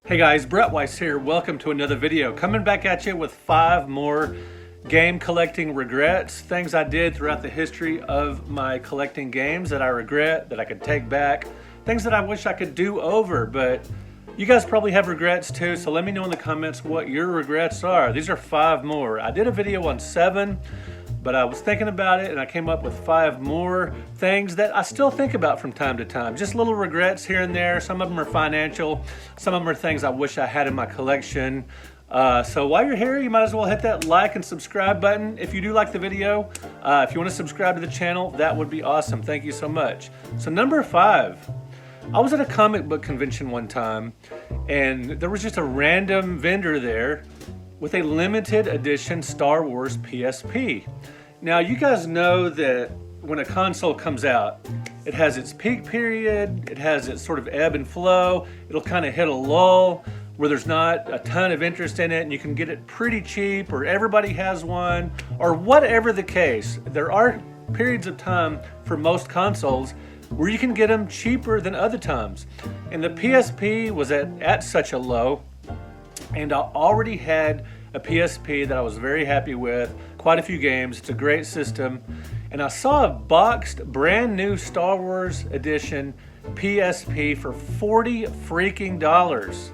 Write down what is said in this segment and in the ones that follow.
Hey guys, Weiss here. Welcome to another video. Coming back at you with 5 more game collecting regrets. Things I did throughout the history of my collecting games that I regret, that I could take back. Things that I wish I could do over, but you guys probably have regrets too, so let me know in the comments what your regrets are. These are 5 more. I did a video on 7, but I was thinking about it and I came up with 5 more things that I still think about from time to time. Just little regrets here and there. Some of them are financial. Some of them are things I wish I had in my collection. So while you're here, you might as well hit that like and subscribe button if you do like the video. If you want to subscribe to the channel, that would be awesome. Thank you so much. So number 5. I was at a comic book convention one time and there was just a random vendor there with a limited edition Star Wars PSP. Now you guys know that when a console comes out, it has its peak period, it has its sort of ebb and flow, it'll kind of hit a lull where there's not a ton of interest in it and you can get it pretty cheap, or everybody has one, or whatever the case. There are periods of time for most consoles where you can get them cheaper than other times. And the PSP was at such a low, and I already had a PSP that I was very happy with, quite a few games. It's a great system. And I saw a boxed brand new Star Wars edition PSP for $40 freaking dollars.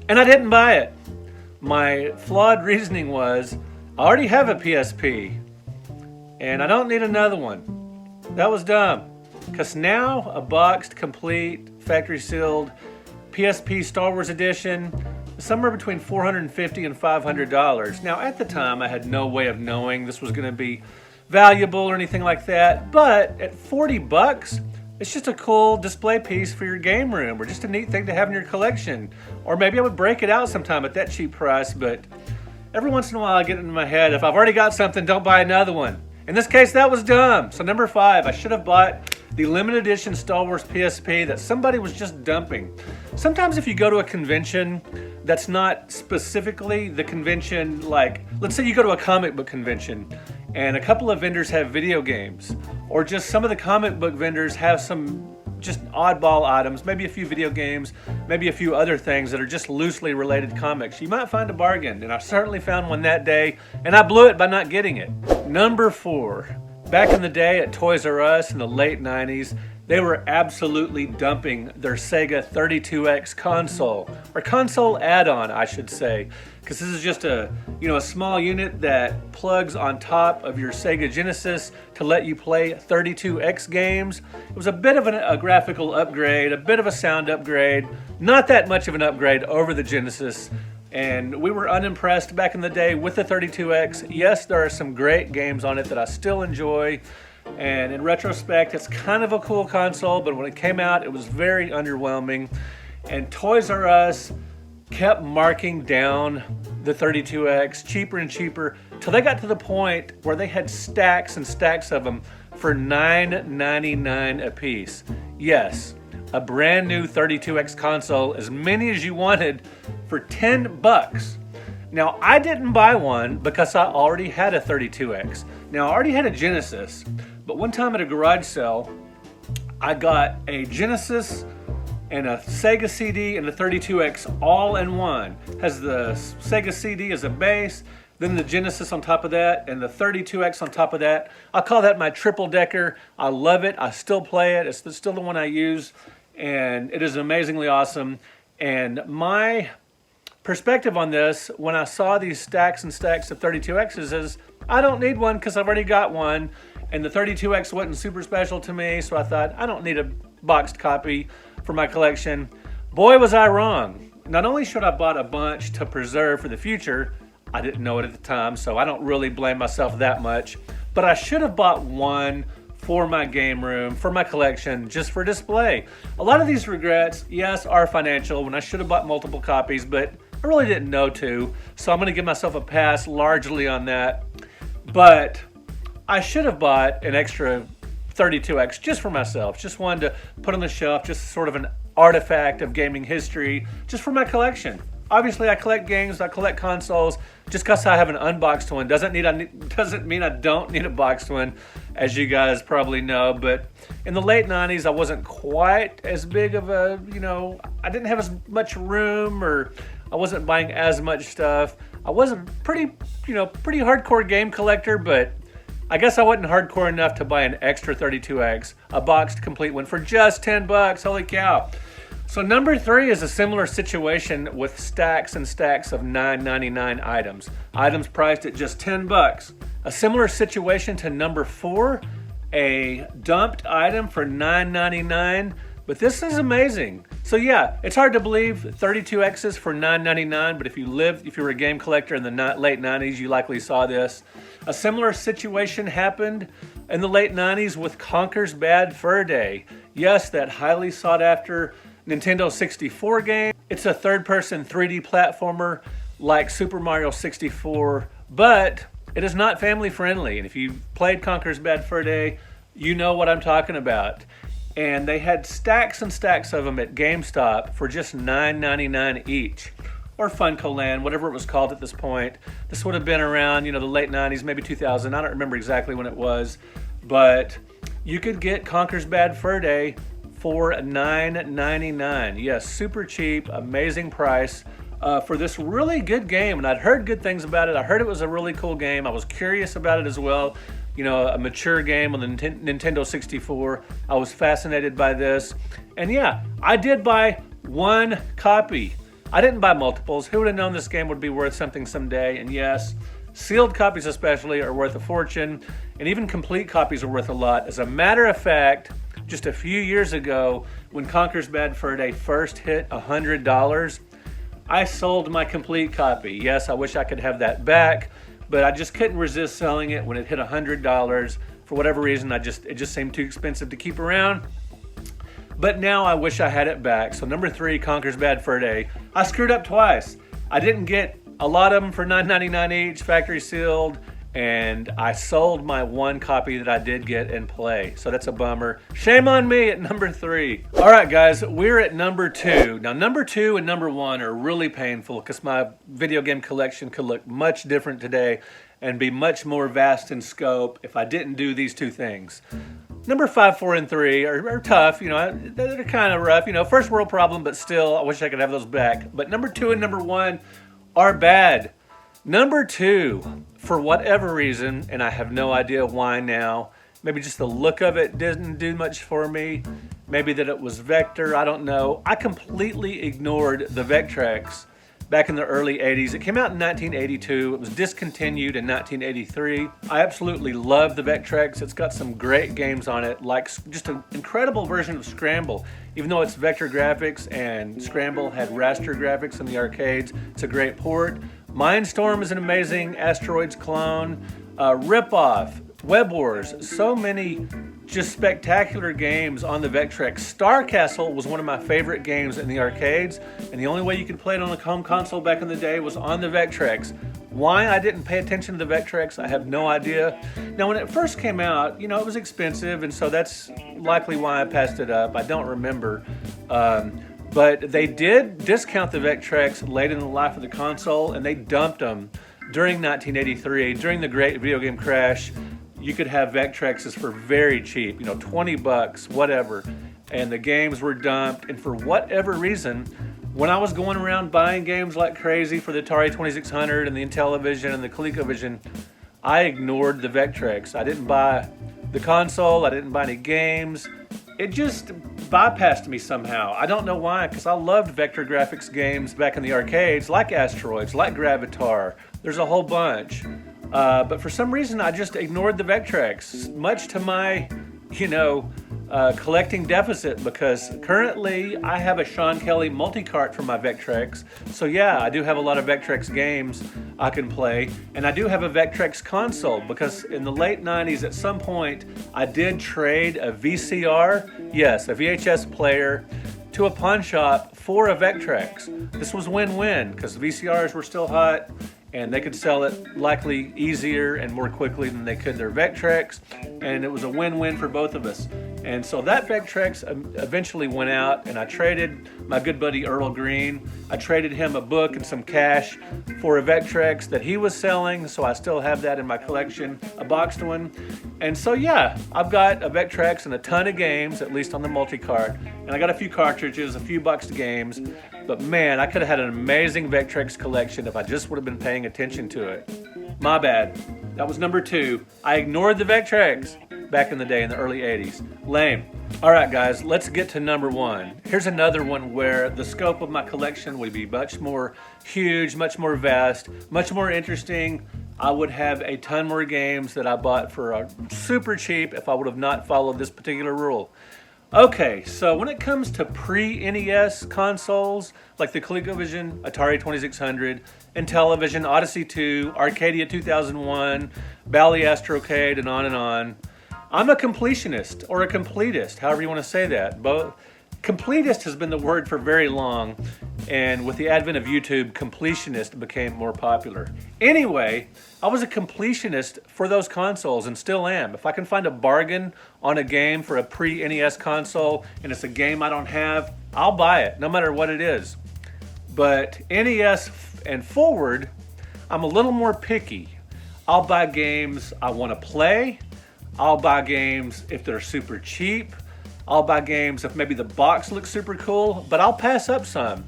And I didn't buy it. My flawed reasoning was, I already have a PSP and I don't need another one. That was dumb. Because now a boxed, complete, factory sealed PSP Star Wars edition is somewhere between $450 and $500. Now at the time I had no way of knowing this was going to be valuable or anything like that, but at 40 bucks, it's just a cool display piece for your game room, or just a neat thing to have in your collection. Or maybe I would break it out sometime at that cheap price, but every once in a while I get into my head, if I've already got something, don't buy another one. In this case, that was dumb. So number 5, I should have bought the limited edition Star Wars PSP that somebody was just dumping. Sometimes if you go to a convention that's not specifically the convention, like let's say you go to a comic book convention and a couple of vendors have video games, or just some of the comic book vendors have some just oddball items, maybe a few video games, maybe a few other things that are just loosely related comics. You might find a bargain, and I certainly found one that day, and I blew it by not getting it. Number 4. Back in the day at Toys R Us in the late 90s, they were absolutely dumping their Sega 32X console, or console add-on, I should say, because this is just a small unit that plugs on top of your Sega Genesis to let you play 32X games. It was a bit of a graphical upgrade, a bit of a sound upgrade, not that much of an upgrade over the Genesis. And we were unimpressed back in the day with the 32X. Yes, there are some great games on it that I still enjoy. And in retrospect, it's kind of a cool console, but when it came out, it was very underwhelming. And Toys R Us kept marking down the 32X cheaper and cheaper till they got to the point where they had stacks and stacks of them for $9.99 a piece. Yes, a brand new 32X console, as many as you wanted, for 10 bucks. Now, I didn't buy one because I already had a 32X. Now, I already had a Genesis, but one time at a garage sale, I got a Genesis and a Sega CD and a 32X all in one. Has the Sega CD as a base, then the Genesis on top of that, and the 32X on top of that. I call that my triple decker. I love it. I still play it. It's still the one I use, and it is amazingly awesome. And my perspective on this, when I saw these stacks and stacks of 32Xs, is I don't need one because I've already got one, and the 32X wasn't super special to me, so I thought I don't need a boxed copy for my collection. Boy, was I wrong. Not only should I have bought a bunch to preserve for the future, I didn't know it at the time, so I don't really blame myself that much, but I should have bought one for my game room, for my collection, just for display. A lot of these regrets, yes, are financial, when I should have bought multiple copies, but I really didn't know to, so I'm going to give myself a pass largely on that. But I should have bought an extra 32X just for myself, just one to put on the shelf, just sort of an artifact of gaming history, just for my collection. obviously I collect games, I collect consoles. Just because I haven't unboxed one doesn't mean I don't need a boxed one, as you guys probably know. But in the late 90s, I wasn't quite as big of a, I didn't have as much room, or I wasn't buying as much stuff. I was a pretty hardcore game collector, but I guess I wasn't hardcore enough to buy an extra 32X, a boxed complete one for just $10. Holy cow. So number 3 is a similar situation with stacks and stacks of $9.99 items. Items priced at just $10. A similar situation to number 4, a dumped item for $9.99. But this is amazing. So yeah, it's hard to believe 32Xs for $9.99, but if you were a game collector in the late 90s, you likely saw this. A similar situation happened in the late 90s with Conkers Bad Fur Day. Yes, that highly sought after Nintendo 64 game. It's a third-person 3D platformer like Super Mario 64, but it is not family friendly. And if you played Conkers Bad Fur Day, you know what I'm talking about. And they had stacks and stacks of them at GameStop for just $9.99 each. Or FuncoLand, whatever it was called at this point. This would have been around, the late 90s, maybe 2000. I don't remember exactly when it was. But you could get Conkers Bad Fur Day for $9.99. Yes, super cheap, amazing price for this really good game. And I'd heard good things about it. I heard it was a really cool game. I was curious about it as well. A mature game on the Nintendo 64. I was fascinated by this. And yeah, I did buy one copy. I didn't buy multiples. Who would have known this game would be worth something someday? And yes, sealed copies especially are worth a fortune. And even complete copies are worth a lot. As a matter of fact, just a few years ago, when Conkers Bad Fur Day first hit $100, I sold my complete copy. Yes, I wish I could have that back, but I just couldn't resist selling it when it hit $100. For whatever reason, it just seemed too expensive to keep around. But now I wish I had it back. So number 3, Conkers Bad Fur Day. I screwed up twice. I didn't get a lot of them for $9.99 each, factory sealed, and I sold my one copy that I did get and play. So that's a bummer. Shame on me at number 3. All right, guys, we're at number 2. Now, number 2 and number 1 are really painful because my video game collection could look much different today and be much more vast in scope if I didn't do these two things. Number 5, 4, and 3 are tough. They're kind of rough. First world problem, but still, I wish I could have those back. But number 2 and number 1 are bad. Number 2, for whatever reason, and I have no idea why now, maybe just the look of it didn't do much for me, maybe that it was vector, I don't know. I completely ignored the Vectrex back in the early 80s. It came out in 1982. It was discontinued in 1983. I absolutely love the Vectrex. It's got some great games on it, like just an incredible version of Scramble. Even though it's vector graphics and Scramble had raster graphics in the arcades, it's a great port. Mindstorm is an amazing Asteroids clone. Ripoff, Web Wars, so many just spectacular games on the Vectrex. Star Castle was one of my favorite games in the arcades, and the only way you could play it on a home console back in the day was on the Vectrex. Why I didn't pay attention to the Vectrex, I have no idea. Now, when it first came out, it was expensive, and so that's likely why I passed it up. I don't remember. But they did discount the Vectrex late in the life of the console, and they dumped them during 1983, during the great video game crash. You could have Vectrexes for very cheap, $20, whatever. And the games were dumped, and for whatever reason, when I was going around buying games like crazy for the Atari 2600 and the Intellivision and the ColecoVision, I ignored the Vectrex. I didn't buy the console, I didn't buy any games. It just bypassed me somehow. I don't know why, because I loved vector graphics games back in the arcades, like Asteroids, like Gravitar. There's a whole bunch. But for some reason, I just ignored the Vectrex, much to my, collecting deficit, because currently I have a Sean Kelly multi-cart for my Vectrex. So yeah, I do have a lot of Vectrex games I can play, and I do have a Vectrex console, because in the late 90s at some point I did trade a VCR, yes, a VHS player, to a pawn shop for a Vectrex. This was win-win, because VCRs were still hot, and they could sell it likely easier and more quickly than they could their Vectrex, and it was a win-win for both of us. And so that vectrex eventually went out, and I traded my good buddy Earl Green. I traded him a book and some cash for a vectrex that he was selling, so I still have that in my collection, a boxed one. And so yeah, I've got a vectrex and a ton of games, at least on the multi-cart, and I got a few cartridges, a few boxed games. But man, I could have had an amazing vectrex collection if I just would have been paying attention to it. My bad. That was number 2. I ignored the vectrex back in the day in the early 80s. Lame. All right, guys, let's get to number 1. Here's another one where the scope of my collection would be much more huge, much more vast, much more interesting. I would have a ton more games that I bought for super cheap if I would have not followed this particular rule. Okay, so when it comes to pre-NES consoles, like the ColecoVision, Atari 2600, Intellivision, Odyssey 2, Arcadia 2001, Bally Astrocade, and on, I'm a completionist, or a completist, however you want to say that. Both completist has been the word for very long, and with the advent of YouTube, completionist became more popular. Anyway, I was a completionist for those consoles and still am. If I can find a bargain on a game for a pre-NES console and it's a game I don't have, I'll buy it, no matter what it is. But NES and forward, I'm a little more picky. I'll buy games I want to play. I'll buy games if they're super cheap. I'll buy games if maybe the box looks super cool, but I'll pass up some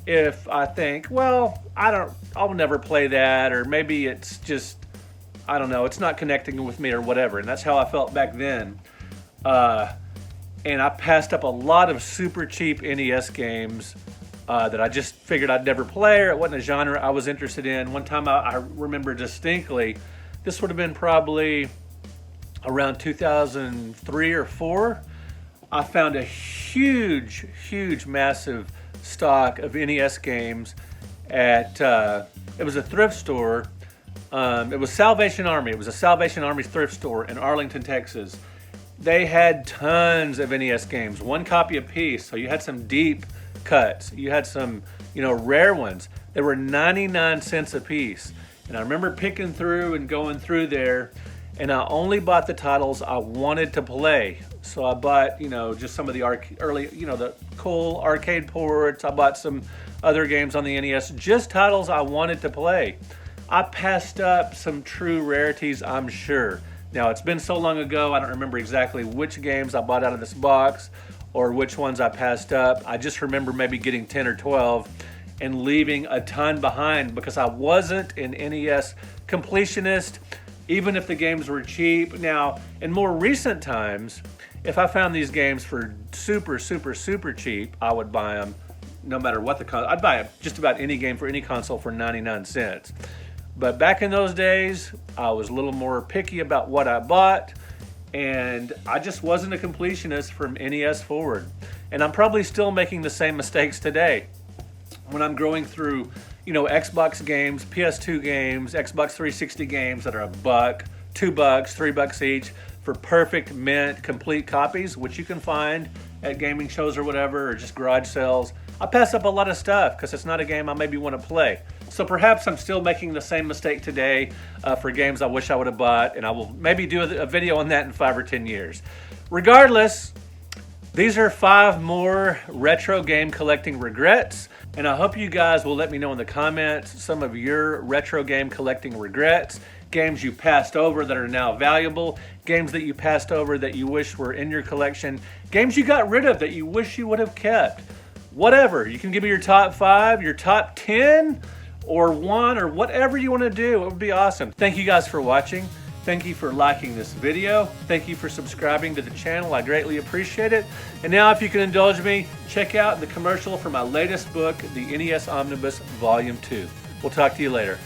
if I think, well, I'll never play that, or maybe it's just, I don't know, it's not connecting with me or whatever. And that's how I felt back then. And I passed up a lot of super cheap NES games that I just figured I'd never play, or it wasn't a genre I was interested in. One time I remember distinctly, this would have been probably around 2003 or 4. I found a huge, massive stock of NES games at, it was a thrift store. It was Salvation Army. It was a Salvation Army thrift store in Arlington, Texas. They had tons of NES games, 1 copy a piece. So you had some deep cuts. You had some, rare ones. They were 99 cents a piece. And I remember picking through and going through there, and I only bought the titles I wanted to play. So I bought, just some of the early, the cool arcade ports. I bought some other games on the NES, just titles I wanted to play. I passed up some true rarities, I'm sure. Now, it's been so long ago, I don't remember exactly which games I bought out of this box or which ones I passed up. I just remember maybe getting 10 or 12 and leaving a ton behind because I wasn't an NES completionist, even if the games were cheap. Now, in more recent times, if I found these games for super cheap, I would buy them no matter what the console. I'd buy just about any game for any console for 99 cents. But back in those days, I was a little more picky about what I bought, and I just wasn't a completionist from NES forward. And I'm probably still making the same mistakes today. When I'm going through, Xbox games, PS2 games, Xbox 360 games that are $1, $2, $3 each for perfect mint complete copies, which you can find at gaming shows or whatever, or just garage sales. I pass up a lot of stuff because it's not a game I maybe want to play. So perhaps I'm still making the same mistake today for games I wish I would have bought, and I will maybe do a video on that in 5 or 10 years. Regardless, these are 5 more retro game collecting regrets, and I hope you guys will let me know in the comments some of your retro game collecting regrets, games you passed over that are now valuable, games that you passed over that you wish were in your collection, games you got rid of that you wish you would have kept. Whatever. You can give me your top 5, your top 10, or 1, or whatever you want to do. It would be awesome. Thank you guys for watching. Thank you for liking this video. Thank you for subscribing to the channel. I greatly appreciate it. And now, if you can indulge me, check out the commercial for my latest book, the NES Omnibus Volume 2. We'll talk to you later.